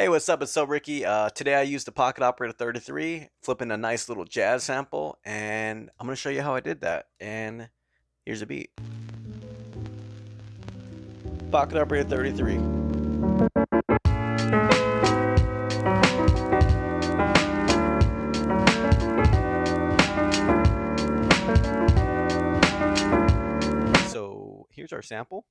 Hey, what's up? It's Ricky. Today I used the Pocket Operator 33, flipping a nice little jazz sample, and I'm going to show you how I did that. And here's a beat. Pocket Operator 33. So here's our sample.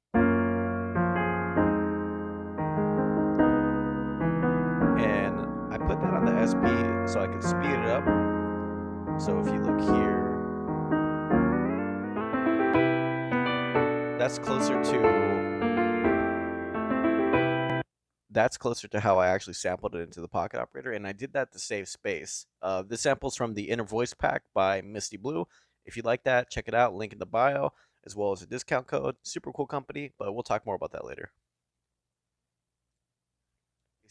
And I put that on the SP so I can speed it up. So if you look here, that's closer to how I actually sampled it into the Pocket Operator, and I did that to save space. This sample's from the Inner Voice Pack by Misty Blue. If you like that, check it out. Link in the bio, as well as a discount code. Super cool company, but we'll talk more about that later.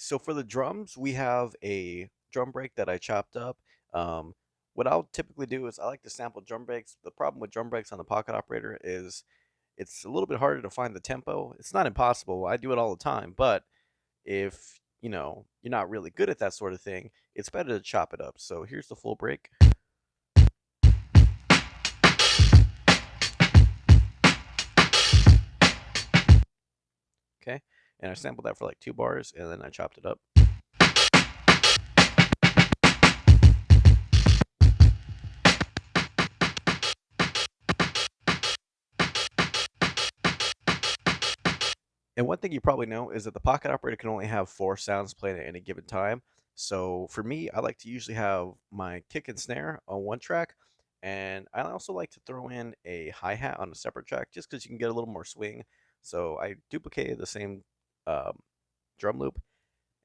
So for the drums, we have a drum break that I chopped up. What I'll typically do is I like to sample drum breaks. The problem with drum breaks on the Pocket Operator is it's a little bit harder to find the tempo. It's not impossible. I do it all the time, but if you're not really good at that sort of thing, it's better to chop it up. So here's the full break. Okay, and I sampled that for like 2 bars, and then I chopped it up. And one thing you probably know is that the Pocket Operator can only have 4 sounds playing at any given time. So for me, I like to usually have my kick and snare on one track, and I also like to throw in a hi-hat on a separate track just because you can get a little more swing. So I duplicated the same drum loop,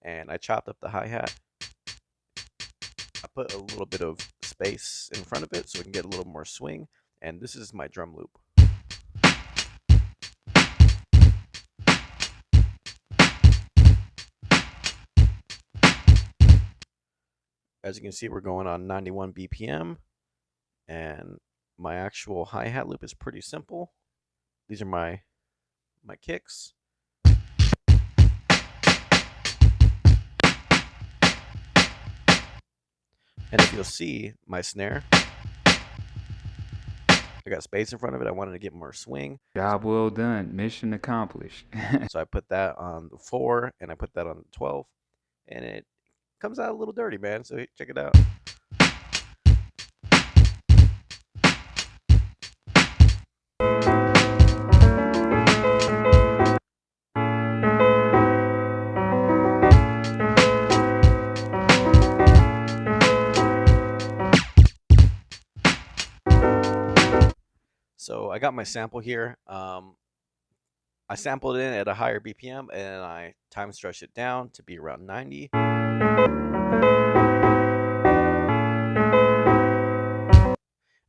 and I chopped up the hi-hat. I put a little bit of space in front of it so we can get a little more swing, and this is my drum loop. As you can see, we're going on 91 BPM, and my actual hi-hat loop is pretty simple. These are my kicks. And if you'll see my snare, I got space in front of it. I wanted to get more swing. Job well done. Mission accomplished. So I put that on the 4 and I put that on the 12, and it comes out a little dirty, man. So check it out. So I got my sample here. I sampled it at a higher BPM, and I time stretched it down to be around 90.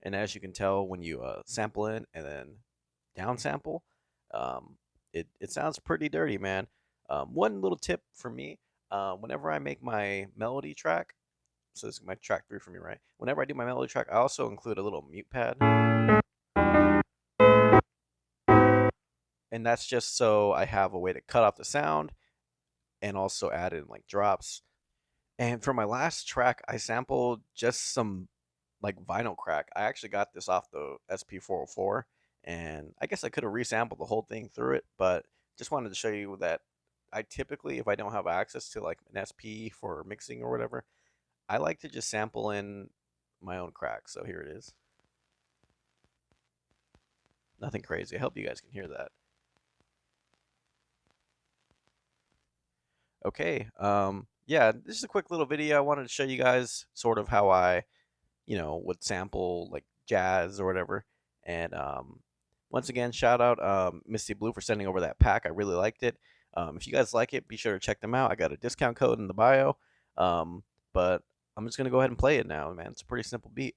And as you can tell, when you sample in and then down sample, it sounds pretty dirty, man. One little tip for me, whenever I make my melody track, so this is my track 3 for me, right? Whenever I do my melody track, I also include a little mute pad. And that's just so I have a way to cut off the sound and also add in like drops. And for my last track, I sampled just some like vinyl crack. I actually got this off the SP404, and I guess I could have resampled the whole thing through it, but just wanted to show you that I typically, if I don't have access to like an SP for mixing or whatever, I like to just sample in my own crack. So here it is. Nothing crazy. I hope you guys can hear that. Okay. Yeah, this is a quick little video. I wanted to show you guys sort of how I, would sample like jazz or whatever. And once again, shout out Misty Blue for sending over that pack. I really liked it. If you guys like it, be sure to check them out. I got a discount code in the bio. But I'm just gonna go ahead and play it now, man. It's a pretty simple beat.